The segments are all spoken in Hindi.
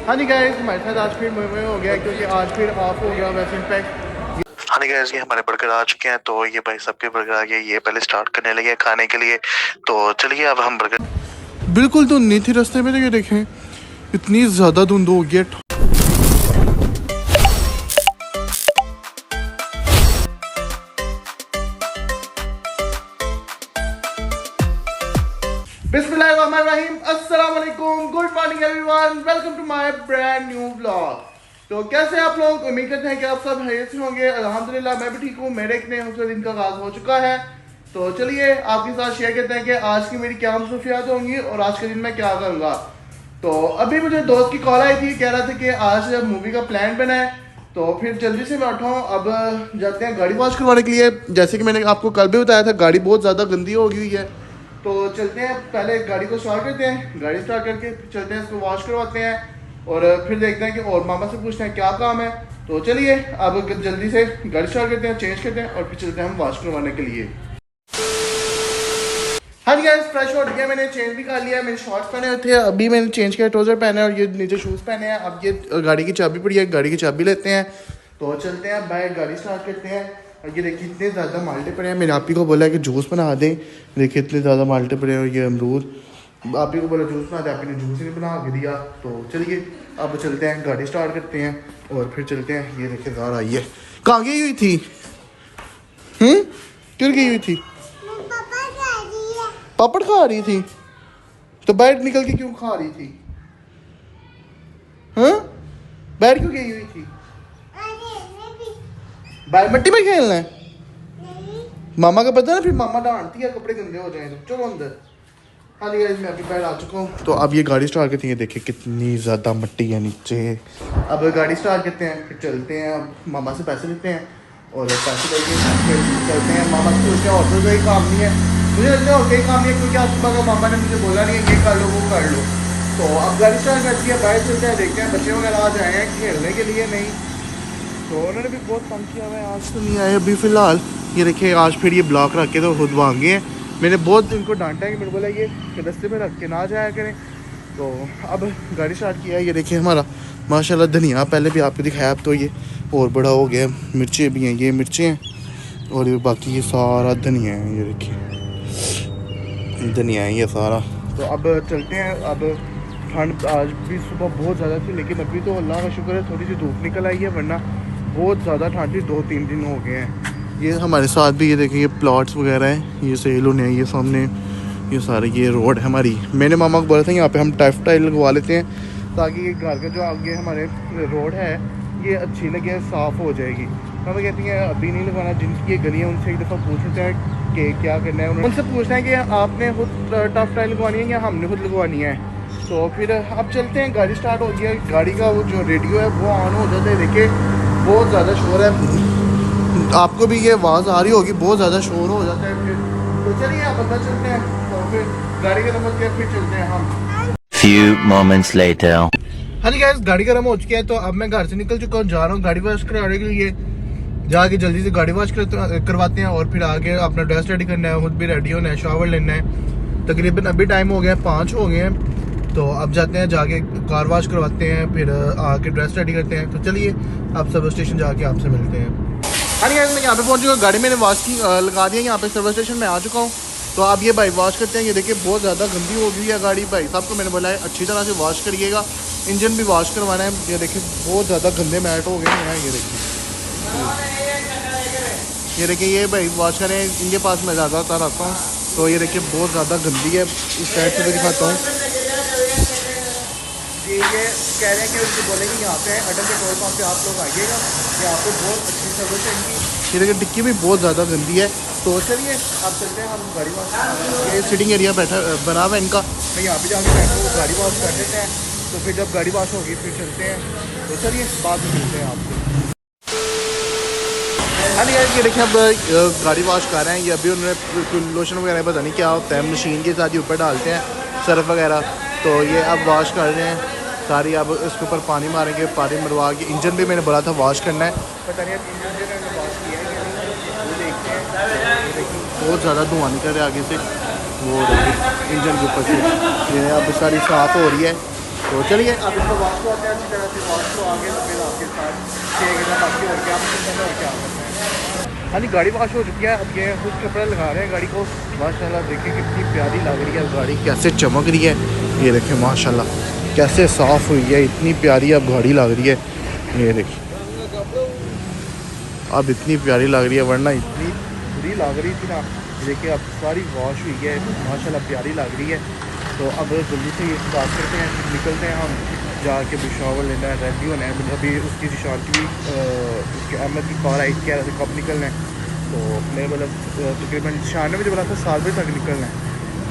हाँ जी गाइस, हमारे साथ आज फिर मुझे हो गया क्योंकि आज फिर ऑफ हो गया वैसे इम्पैक्ट। हाँ जी गाइस, ये हमारे बर्गर आ चुके हैं। तो ये भाई सबके बर्गर आ गए, ये पहले स्टार्ट करने लगे खाने के लिए। तो चलिए अब हम बर्गर बिल्कुल धुंध नहीं थी रास्ते में, तो ये देखें इतनी ज़्यादा धुंध हो गई है। बिस्मिल्लाहिर्रहमानिर्रहीम, अस्सलाम वालेकुम, good morning everyone, welcome to my brand new vlog. तो कैसे आप लोग, उम्मीद करते हैं कि आप सब खैरियत से होंगे। अल्हम्दुलिल्लाह मैं भी ठीक हूँ। मेरे एक नए दूसरे दिन का आगाज हो चुका है। तो चलिए आपके साथ शेयर करते हैं कि आज की मेरी क्या मसरूफियात होंगी और आज के दिन मैं क्या करूँगा। तो अभी मुझे दोस्त की कॉल आई थी, कह रहा था कि आज मूवी का प्लान बना है। तो फिर जल्दी से मैं उठा हूँ, अब जाते हैं गाड़ी वॉश करवाने के लिए। जैसे कि मैंने आपको कल भी बताया था, गाड़ी बहुत ज़्यादा गंदी हो गई हुई है। तो चलते हैं, पहले गाड़ी को स्टार्ट करते हैं, गाड़ी स्टार्ट करके फिर चलते हैं, इसको वॉश करवाते हैं और फिर देखते हैं कि और मामा से पूछते हैं क्या काम है। तो चलिए अब जल्दी से गाड़ी स्टार्ट करते हैं, चेंज करते हैं और फिर चलते हैं हम वॉश करवाने के लिए। हाँ जी गाइस, फ्रेश हो गया, मैंने चेंज भी कर लिया। मैंने शॉर्ट्स पहने हुए थे, अभी मैंने चेंज किया, ट्राउजर पहने और ये नीचे शूज़ पहने हैं। अब ये गाड़ी की चाबी पड़ी है, गाड़ी की चाबी लेते हैं। तो चलते हैं बाहर, गाड़ी स्टार्ट करते हैं। और ये देखिए इतने ज़्यादा माल्टे पड़े हैं। मैंने आप ही को बोला है कि जूस बना दें, देखिए इतने ज़्यादा माल्टे पड़े हैं। और ये अमरूद, आप ही को बोला जूस बना दे, आप ही ने जूस ही नहीं बना के दिया। तो चलिए अब चलते हैं, गाड़ी स्टार्ट करते हैं और फिर चलते हैं। ये देखिए कार आई है। कहाँ गई हुई थी? क्यों गई हुई थी? पापड़ खा रही थी? तो बैठ निकल के क्यों खा रही थी? हाँ, बैठ क्यों गई हुई थी? बाहर मिट्टी में खेलना है? मामा का पता ना, फिर मामा डांटती है कपड़े गंदे हो जाए तो। चलो अंदर। हाँ जी गाइस, मैं अभी बाहर आ चुका हूँ। तो अब ये गाड़ी स्टार्ट करती है, देखिए कितनी ज़्यादा मिट्टी है नीचे। अब गाड़ी स्टार्ट करते हैं, फिर चलते हैं। अब मामा से पैसे लेते हैं और पैसे लेके फिर चलते हैं। मामा से पूछते हैं और तो कोई काम नहीं है, मुझे लगता है और कोई काम नहीं है क्योंकि आज सुबह का मामा ने मुझे बोला नहीं है ये कर लो वो कर लो। तो अब गाड़ी स्टार्ट करती है, बाहर चलते हैं, देखते हैं बच्चे वगैरह आज आए हैं खेलने के लिए नहीं। तो उन्होंने भी बहुत तंग किया हुआ है, आज तो नहीं आए अभी फ़िलहाल। ये देखिए आज फिर ये ब्लॉक रख के तो खुद भागे हैं। मैंने बहुत इनको डांटा है कि मैंने बोला ये रास्ते में रख के ना जाया करें। तो अब गाड़ी स्टार्ट किया है। ये देखिए हमारा माशाल्लाह धनिया पहले भी आपको दिखाया, अब तो ये और बड़ा हो गया। मिर्चें भी हैं, ये मिर्चें हैं और ये बाकी ये सारा धनिया है। ये देखिए धनिया है ये सारा। तो अब चलते हैं। अब ठंड आज भी सुबह बहुत ज़्यादा थी, लेकिन अभी तो अल्लाह का शुक्र है थोड़ी सी धूप निकल आई है, वरना बहुत ज़्यादा ठंड थी। 2-3 दिन हो गए हैं। ये हमारे साथ भी ये देखें ये प्लॉट्स वगैरह हैं, ये सेल होने हैं। ये सामने ये सारे ये रोड है हमारी। मैंने मामा को बोला था यहाँ पे हम टाइफ टाइल लगवा लेते हैं ताकि ये घर का जो आगे हमारे रोड है ये अच्छी लगे, साफ़ हो जाएगी। मामा कहती हैं अभी नहीं लगवाना, जिनकी ये गली है उनसे एक दफ़ा पूछ लेते हैं कि क्या करना है। उनसे पूछना है कि आपने खुद टफ टाइल लगवानी है या हमने खुद लगवानी है। तो फिर अब चलते हैं, गाड़ी स्टार्ट हो गई है। गाड़ी का वो जो रेडियो है वो ऑन हो जाता है, देखिए बहुत ज़्यादा शोर है। आपको भी ये आवाज़ आ रही होगी, बहुत ज़्यादा शोर हो जाता है फिर। तो चलिए आप अंदर चलते हैं। तो फिर गाड़ी गर्म होती है, फिर चलते हैं हम। Few moments later. हाँ जी गाइस, गाड़ी गर्म हो चुकी है। तो अब मैं घर से निकल चुका हूँ, जा रहा हूँ गाड़ी वॉश कराने के लिए। जाके जल्दी से गाड़ी वॉश करवाते हैं और फिर आगे अपना ड्रेस रेडी करना है, खुद भी रेडी होना है, शावर लेना है। तकरीबन अभी टाइम हो गया 5 हो गए हैं। तो अब जाते हैं, जाके कार वॉश करवाते हैं, फिर आके ड्रेस रेडी करते हैं। तो चलिए अब सर्विस स्टेशन जाके आपसे मिलते हैं। हाँ जी गाइस, मैं यहाँ पे पहुँच चुका हूँ, गाड़ी मैंने वॉश की लगा दिया, यहाँ पे सर्विस स्टेशन में आ चुका हूँ। तो अब ये भाई वॉश करते हैं। ये देखिए बहुत ज़्यादा गंदी हो गई है गाड़ी। भाई साहब को मैंने बोला है अच्छी तरह से वॉश करिएगा, इंजन भी वॉश करवाना है। ये देखिए बहुत ज़्यादा गंदे मैट हो गए हैं। ये देखिए ये भाई वॉश करें, इनके पास मैं ज़्यादातर आता हूँ। तो ये देखिए बहुत ज़्यादा गंदी है, इस साइड से भी दिखाता हूँ। ये कह रहे हैं कि उनको बोलेंगे यहाँ पे अटल पेट्रोल पंप पे आप लोग आइएगा, यहाँ पे बहुत अच्छी सर्विस है इनकी। ये देखिए टिक्की भी बहुत ज़्यादा गंदी है। तो चलिए आप चलते हैं, हम गाड़ी वॉश, ये सिटिंग एरिया बैठा बना हुआ है इनका, मैं यहाँ पे जाके बैठा हूँ, गाड़ी वॉश कर देते हैं। तो फिर जब गाड़ी वॉश होगी फिर चलते हैं। तो चलिए बाद में मिलते हैं आपसे। हाँ जी ये देखिए अब गाड़ी वॉश कर रहे हैं। ये अभी उन्होंने लोशन वगैरह पता नहीं क्या होता है, मशीन के साथ ही ऊपर डालते हैं सर्फ वगैरह। तो ये अब वॉश कर रहे हैं सारी। अब इसके ऊपर पानी मारेंगे, पानी मरवा के। इंजन भी मैंने बोला था वॉश करना है, पता नहीं अब इंजन ने वॉश किया है कि नहीं, वो देखते हैं। देखिए बहुत ज़्यादा धुआं निकल रहा है आगे से, वो इंजन के ऊपर से। ये अब सारी साफ़ हो रही है। तो चलिए अब इसको वॉश को आते हैं, अच्छी तरह से वॉश को आगे तो फिर आपके साथ शेयर बाकी और क्या और क्या करते हैं। हाँ जी, गाड़ी वॉश हो चुकी है। अब ये कुछ कपड़े लगा रहे हैं गाड़ी को। माशाल्लाह देखिए कितनी प्यारी लग रही है गाड़ी, कैसे चमक रही है। ये देखिए माशाल्लाह कैसे साफ़ हुई है, इतनी प्यारी अब गाड़ी लग रही है। ये देखिए अब इतनी प्यारी लग रही है, वरना इतनी बुरी लग रही थी ना। देखिए अब सारी वॉश हुई है, माशाल्लाह प्यारी लग रही है। तो अब जल्दी से ये स्टार्ट करते हैं, निकलते हैं हम जाके भी शॉवर लेना है, रेडी होना है। अभी उसकी निशान की भी उसके अहमद की कार आई, कह रहे थे कब निकलना है। तो मेरे मतलब तकरीबन निशान ने मुझे बोला था 7 बजे तक निकलना है।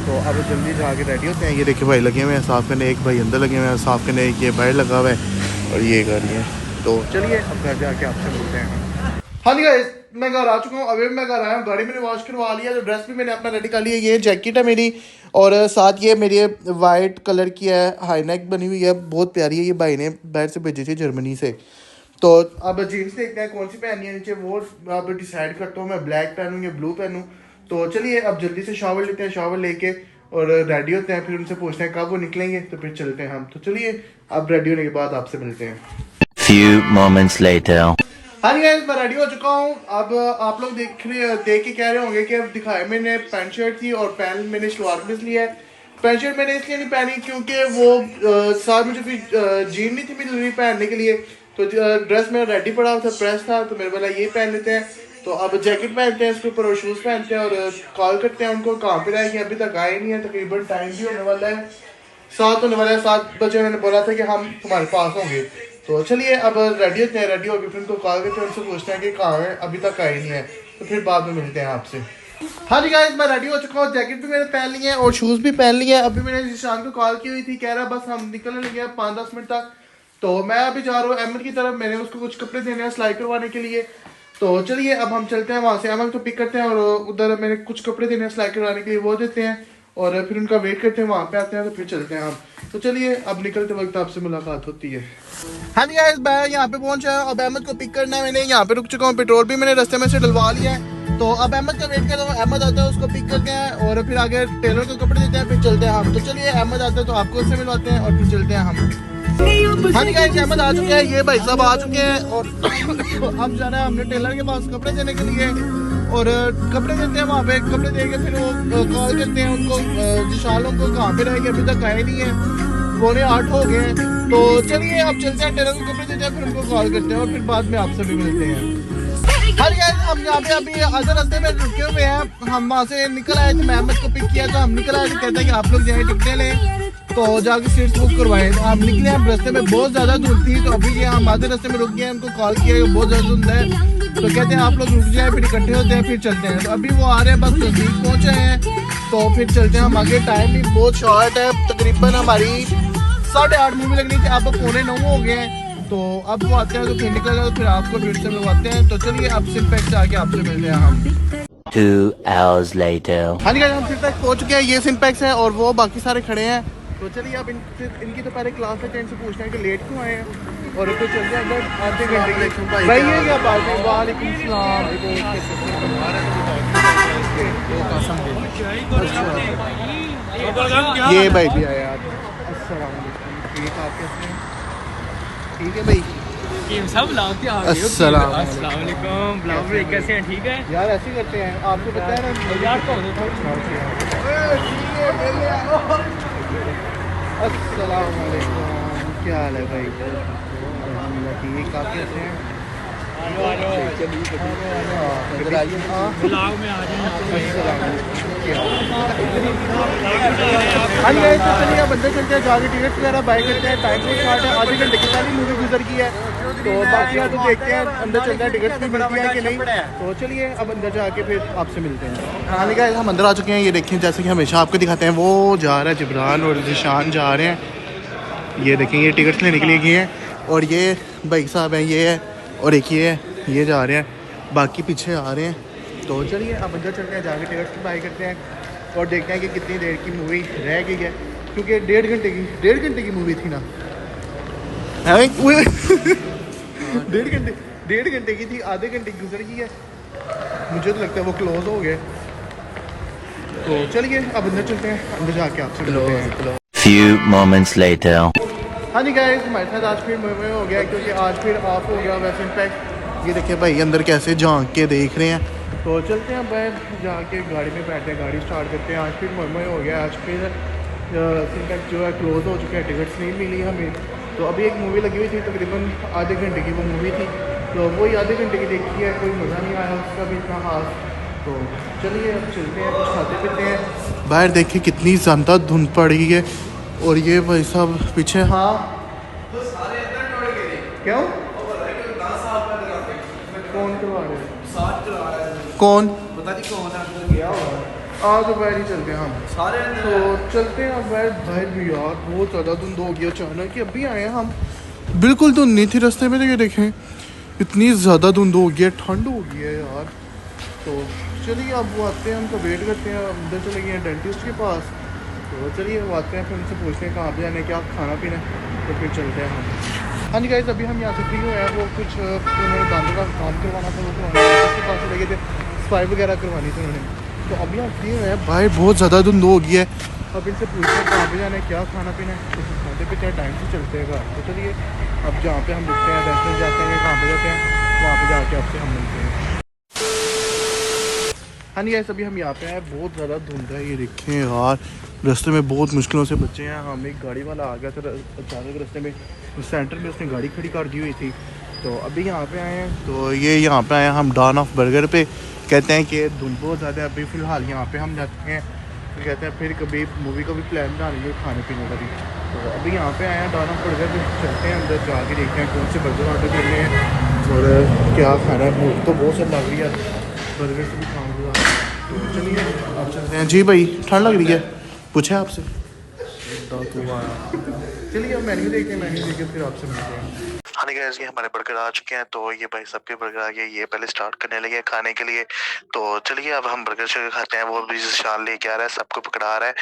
तो अब जल्दी जाके रेडी होते हैं। ये देखिए भाई लगे हुए हैं साफ़ करने, एक भाई अंदर लगे हुए हैं साफ़ करने, एक ये बाहर लगा हुआ है और ये गाड़ी है। तो चलिए अब घर जाके आपसे मिलते हैं। हाँ जी गाइस, मैं घर आ चुका हूँ। अभी मैं घर आया हूँ, गाड़ी मैंने वॉश करवा लिया, तो ड्रेस भी मैंने अपना रेडी कर लिया। ये जैकेट है मेरी और साथ ये मेरी वाइट कलर की है, हाई नेक बनी हुई है, बहुत प्यारी है। ये भाई ने बाहर से भेजी थी जर्मनी से। तो अब जीन्स देखते हैं कौन सी पहननी है नीचे, वो अब डिसाइड करता हूँ मैं ब्लैक पहनूँ या ब्लू पहनूँ। तो चलिए अब जल्दी से शावर लेते हैं, शावर लेके और रेडी होते हैं, फिर उनसे पूछते हैं कब वो निकलेंगे, तो फिर चलते हैं हम। तो चलिए अब रेडी होने के बाद आपसे मिलते हैं। Few moments later. हाँ जी गाइस, मैं रेडी हो चुका हूँ। अब आप लोग देख के कह रहे होंगे कि अब दिखाए मैंने पैंट शर्ट थी और पैंट मैंने शलवार कमीज लिया है। पैंट शर्ट मैंने इसलिए नहीं पहनी क्योंकि वो साथ मुझे फिर जीन नहीं थी मिल रही पहनने के लिए। तो ड्रेस मेरा रेडी पड़ा था, प्रेस था, तो मेरे बोला ये पहन लेते हैं। तो अब जैकेट पहनते हैं इसके ऊपर और शूज़ पहनते हैं और कॉल करते हैं उनको कहाँ पे रहेंगे। अभी तक आए नहीं है, तकरीबन टाइम भी होने वाला है 7 होने वाला है। 7 बजे उन्होंने बोला था कि हम तुम्हारे पास होंगे। तो चलिए अब रेडी होते हैं, रेडी होकर फिर उनको कॉल करते हैं, उनसे पूछते हैं कि कहाँ है, अभी तक आए नहीं है। तो फिर बाद में मिलते हैं आपसे। हाँ जी गाइस, मैं रेडी हो चुका हूँ, जैकेट भी मैंने पहन ली है और शूज़ भी पहन लिए हैं। अभी मैंने जिशान को कॉल की हुई थी, कह रहा बस हम निकलने लगे हैं 5-10 मिनट तक। तो मैं अभी जा रहा हूँ अहमद की तरफ, मैंने उसको कुछ कपड़े देने हैं सिलाई करवाने के लिए। तो चलिए अब हम चलते हैं वहाँ से, अहमद को पिक करते हैं और उधर मैंने कुछ कपड़े देने हैं सिलाई करवाने के लिए, वो देते हैं और फिर उनका वेट करते हैं, वहाँ पे आते हैं तो फिर चलते हैं हम। तो चलिए अब निकलते वक्त आपसे मुलाकात होती है। हाँ जी गाइस, मैं यहाँ पे पहुँचा, अब अहमद को पिक करना है। मैंने यहाँ पे रुक चुका हूँ, पेट्रोल भी मैंने रास्ते में से डलवा लिया है। तो अब अहमद का वेट कर रहा हूँ, अहमद आता है उसको पिक करते हैं और फिर आगे टेलर को कपड़े देते हैं, फिर चलते हैं हम। तो चलिए अहमद आता है तो आपको उससे मिलवाते हैं और फिर चलते हैं हम। हाँ जी गाइस, अहमद आ चुके हैं, ये भाई साहब आ चुके हैं और अब जाना है हमने टेलर के पास कपड़े देने के लिए और कपड़े देते हैं वहाँ पे। कपड़े देके फिर वो कॉल करते हैं उनको जिशालों को कहाँ पे रहेंगे, अभी तक आए नहीं है, 7:45 हो गए हैं। तो चलिए अब चलते हैं, टेलर को कपड़े देते हैं, फिर उनको कॉल करते हैं और फिर बाद में आपसे भी मिलते हैं। हाँ जी गाइस, हम यहाँ पे अभी आधे रास्ते में रुके हुए हैं। हम वहाँ से निकल आए थे, मैं अहमद को पिक किया तो हम निकल आए थे, कहते हैं कि आप लोग जाए टिकटें लें तो जाके सीट्स बुक करवाएं। हम निकले, हम रास्ते में बहुत ज़्यादा धूल थी, तो अभी ये हम आधे रास्ते में रुक गए हैं, उनको कॉल किया बहुत ज़्यादा धुंध है, तो कहते हैं आप लोग रुक जाए, फिर इकट्ठे होते हैं फिर चलते हैं। तो अभी वो आ रहे हैं, बस नज़दीक पहुँचे हैं, तो फिर चलते हैं हम आगे। टाइम भी बहुत शॉर्ट है, तकरीबन हमारी 8:30 मूवी लगनी थी, अब 8:45 हो गए हैं। तो अब वो आते हैं तो फिर निकल जाए, तो फिर आपको फिर से मिलवाते हैं। तो चलिए अब सिंपैक्स से आके आपसे मिलते हैं हम। 2 hours later. हाँ जी गाइस, हम सिंपैक्स पहुँच चुके हैं, ये सिंपैक्स है और वो बाकी सारे खड़े हैं। तो चलिए अब इनकी तो पहले क्लास है, इनसे पूछना है कि लेट क्यों आए हैं और फिर चलते हैं अंदर आधे घंटे के। भाई ये क्या बात है, वालेकुम सलाम। ये भाई भी आया यार, अस्सलाम वालेकुम, ठीक आप कैसे हैं? ठीक है भाई, सब लाओ क्या अस्सलाम वालेकुम, ब्लाउज भाई कैसे हैं? ठीक है यार, ऐसे करते हैं, आपको पता है ना यार, तो अस्सलाम वालेकुम, क्या हाल है भाई? अल्हम्दुलिल्लाह ठीक, आप कैसे हैं? ब्लाउज में आ हाँ जी, तो चलिए अब अंदर चलते हैं, जाके टिकट वगैरह बाय करते हैं। टाइम भी स्टार्ट है, आधे घंटे की पहले मूवी गुजर की है, तो बाकी तो देखते हैं अंदर चलते हैं, टिकट भी मिलती है कि नहीं। तो चलिए अब अंदर जाके फिर आपसे मिलते हैं। हाँ जी गाइस, हम अंदर आ चुके हैं, ये देखें जैसे कि हमेशा आपको दिखाते हैं, वो जा रहा है जिब्रान और जिशान जा रहे हैं। ये देखें ये टिकट्स लेने के लिए गए हैं और ये भाई साहब हैं, ये है और एक ये जा रहे हैं, बाकी पीछे आ रहे हैं। तो चलिए अब अंदर चलते हैं, जाके टिकट बाई करते हैं और देखते हैं कि कितनी देर की मूवी रह गई है, क्योंकि 1.5 घंटे की मूवी थी ना, है 1.5 घंटे की थी, आधे घंटे की गुजर गई है। मुझे तो लगता है वो क्लोज हो गए। तो चलिए अब अंदर चलते हैं, अंदर जाके आपसे मिलते हैं। Few moments later. हाँ जी गाइस, हमारे साथ आज फिर मुझे हो गया क्योंकि आज फिर ऑफ हो गया वैसे इनफैक्ट। ये देखिए भाई अंदर कैसे झांक के देख रहे हैं। तो चलते हैं बाहर जाके गाड़ी में बैठते हैं, गाड़ी स्टार्ट करते हैं। आज फिर मुझे हो गया, आज फिर इनफैक्ट जो है क्लोज़ हो चुका है, टिकट्स नहीं मिली हमें। तो अभी एक मूवी लगी हुई थी तकरीबन आधे घंटे की वो मूवी थी, तो वही आधे घंटे की देखी है, कोई मज़ा नहीं आया उसका भी इतना खास। तो चलिए अब चलते हैं, कुछ खाते पीते हैं। बाहर देखिए कितनी ज़्यादा धुंध पड़ी है और ये भाई साहब पीछे। हाँ तो सारे क्यों कौन करवा रहे हैं? कौन पता नहीं कौन अंदर गया होगा। आ तो बाहर ही चलते हैं हम सारे तो चलते हैं। अब बाहर भी यार बहुत ज़्यादा धुंध हो गई अचानक कि अभी आए हैं हम, बिल्कुल धुंध नहीं थी रास्ते में। तो ये देखें इतनी ज़्यादा धुंध हो गई है, ठंड हो गई है यार। तो चलिए अब वो आते हैं, हम तो वेट करते हैं। अंदर चले गए हैं डेंटिस्ट के पास, तो चलिए वो आते हैं, फिर उनसे पूछते हैं कहाँ पे जाने, क्या खाना पीना है, तो फिर चलते हैं हम। हाँ जी गाइस, अभी हम यहाँ से फ्री हुए हैं। वो कुछ उन्होंने दांतों का काम करवाना था, वो करवाना उसके पास लगे थे, सफाई वगैरह करवानी थी उन्होंने। तो अभी हम फ्री हुए हैं, बाहर बहुत ज़्यादा धुंध हो गई है। अब इनसे पूछते हैं कहाँ पे जाना है, क्या खाना पीना है, तो खाते पीते हैं, टाइम से चलते हैं घर। तो चलिए अब जहाँ पे हम रुकते हैं, रेस्टोरेंट जाते हैं, कहाँ पे जाते हैं, वहाँ पे जाके आपसे हम मिलते हैं। हाँ जी गाइस, अभी हम यहाँ पे आए, बहुत ज़्यादा धुंध है। ये देखें यार, रास्ते में बहुत मुश्किलों से बचे हैं हम। एक गाड़ी वाला आ गया था अचानक रास्ते में, सेंटर में उसने गाड़ी खड़ी कर दी हुई थी। तो अभी यहाँ पे आए हैं, तो ये यहाँ पे आए हैं हम डॉन ऑफ बर्गर पे। कहते हैं कि धुंध बहुत ज़्यादा है, अभी फ़िलहाल यहाँ पे हम जाते हैं, फिर कहते हैं फिर कभी मूवी का भी प्लान बना लेंगे, खाने पीने का भी। तो अभी यहाँ पे आए हैं डॉन ऑफ बर्गर पे, चलते हैं अंदर जाके देखते हैं कौन से बर्गर ऑर्डर करने हैं और क्या खाना है। भूख तो बहुत ज़्यादा लग रही है, बर्गर से भी खाऊंगा। तो चलिए आप चलते हैं। जी भाई ठंड लग रही है, पूछे आपसे। चलिए अब मेन्यू देखते हैं, मेन्यू देख के फिर आपसे मिलते हैं। हाँ गाइस, ये हमारे बर्गर आ चुके हैं। तो ये भाई सबके बर्गर आ गए, ये पहले स्टार्ट करने लगे खाने के लिए। तो चलिए अब हम बर्गर शर्गर खाते हैं। वो भी शान लेके आ रहा है, सबको पकड़ा रहा है।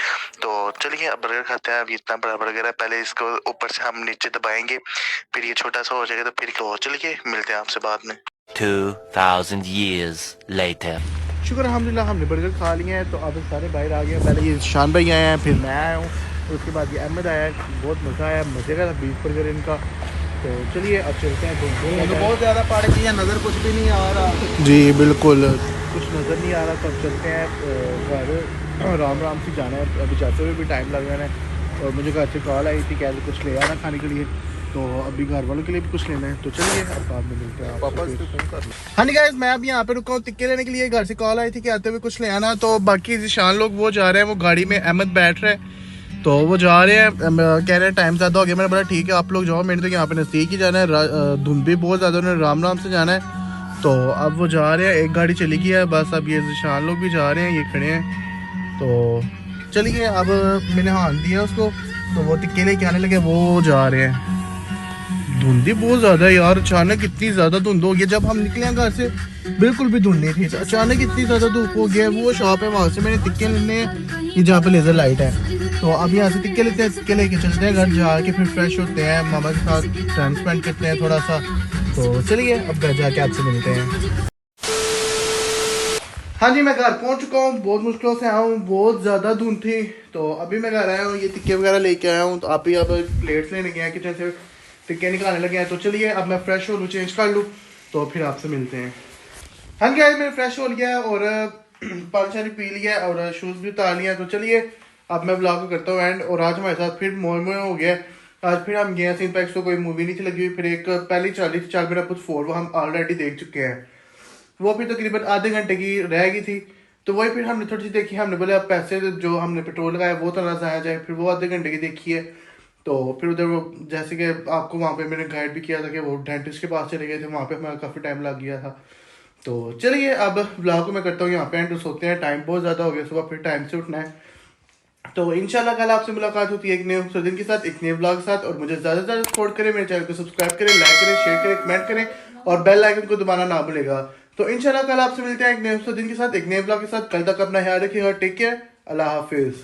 तो चलिए अब बर्गर खाते हैं। अब इतना बड़ा बर्गर है, पहले इसको ऊपर से हम नीचे दबाएंगे, फिर ये छोटा सा हो जाएगा, तो फिर तो चलिए मिलते हैं आपसे बाद में। 2000 years later. शुक्र अल्हम्दुलिल्लाह हमने बर्गर खा लिए हैं। तो अब सारे बाहर आ गए, पहले ये शान भाई आए हैं, फिर मैं आया हूँ, और उसके बाद ये अहमद आया है। बहुत मज़ा आया, मज़े का था बीफ बर्गर इनका। तो चलिए अब चलते हैं। तो बहुत ज़्यादा पहाड़ी चीज़ें, नज़र कुछ भी नहीं आ रहा। जी बिल्कुल कुछ नज़र नहीं आ रहा। तो अब चलते हैं घर, राम राम से जाना है। अभी जाते हुए भी टाइम लग रहा है, और मुझे घर से कॉल आई थी क्या कुछ ले आना खाने के लिए, तो अभी घर वालों के लिए भी कुछ लेना है। तो चलिए अब बाद में मिलते हैं आपसे। हाँ जी गाइस, मैं अभी यहाँ पे रुका हूँ टिक्के लेने के लिए। घर से कॉल आई थी कि आते हुए कुछ ले आना। तो बाकी जिशान लोग वो जा रहे हैं, वो गाड़ी में अहमद बैठ रहे हैं, तो वो जा रहे हैं। कह रहे हैं टाइम ज़्यादा हो गया। मैंने बोला ठीक है आप लोग जाओ, मैंने तो यहाँ पे नज़दीक ही जाना है, धुंध भी बहुत ज़्यादा, उन्होंने राम राम से जाना है। तो अब वो जा रहे हैं, एक गाड़ी चली गई है बस। अब ये जिशान लोग भी जा रहे हैं, ये खड़े हैं। तो चलिए अब मैंने हाथ दिया उसको, तो वो टिक्के लेके आने लगे, वो जा रहे हैं। धुंधी बहुत ज़्यादा है यार, अचानक इतनी ज़्यादा धुंध हो गई। जब हम निकले हैं घर से बिल्कुल भी धुंध नहीं थी, अचानक इतनी ज़्यादा धूप हो गया। वो शॉप है, वहाँ से मैंने टिक्के लेने हैं, जहाँ पे लेज़र लाइट है। तो अब यहाँ से टिक्के लेते हैं, टिक्के लेके चलते हैं घर, जाके फिर फ्रेश होते हैं, मामा के साथ टाइम स्पेंड करते हैं थोड़ा सा। तो चलिए अब घर जाके आपसे मिलते हैं। हाँ जी, मैं घर पहुँच चुका हूँ, बहुत मुश्किलों से आया हूँ, बहुत ज़्यादा धुंध थी। तो अभी मैं घर आया हूँ, ये टिक्के वगैरह लेके आया हूँ। तो आप ही अब प्लेट्स लेने गए हैं किचन से, टिक्के निकालने लगे हैं। तो चलिए अब मैं फ्रेश हो लूँ, चेंज कर लूँ, तो फिर आपसे मिलते हैं। हाँ जी, मैं फ्रेश हो लिया है और पानी शानी पी लिया है और शूज़ भी उतार लिया है। तो चलिए अब मैं ब्लॉग को करता हूँ एंड। और आज हमारे साथ फिर मोए हो गया। आज फिर हम गए हैं इनपैक्ट, तो कोई मूवी नहीं थी लगी हुई। फिर एक पहली चाली चाल मेरा कुछ 4 वो हम ऑलरेडी देख चुके हैं, वो फिर तकरीबन आधे घंटे की रह गई थी। तो वही फिर हमने थोड़ी सी देखी, हमने बोले अब पैसे जो हमने पेट्रोल लगाया वो तो ना जाया जाए, फिर वो आधे घंटे की देखी है। तो फिर उधर वो जैसे कि आपको वहाँ पे मैंने गाइड भी किया था कि वो डेंटिस्ट के पास चले गए थे, वहाँ पे हमारा काफ़ी टाइम लग गया था। तो चलिए अब ब्लॉग को मैं करता हूँ यहाँ पे एंड। सोते हैं, टाइम बहुत ज़्यादा हो गया, सुबह फिर टाइम से उठना है। तो इंशाल्लाह कल आपसे मुलाकात होती है एक नए दिन के साथ, एक नए ब्लॉग के साथ। और मुझे ज़्यादा से ज़्यादा सपोर्ट करें, मेरे चैनल को सब्सक्राइब करें, लाइक करें, शेयर करें, कमेंट करें और बेल आइकन को दबाना ना भूलेगा। तो इंशाल्लाह कल आपसे मिलते हैं एक नए दिन के साथ, एक नए ब्लॉग के साथ। कल तक अपना ख्याल रखिएगा, टेक केयर, अल्लाह हाफिज़।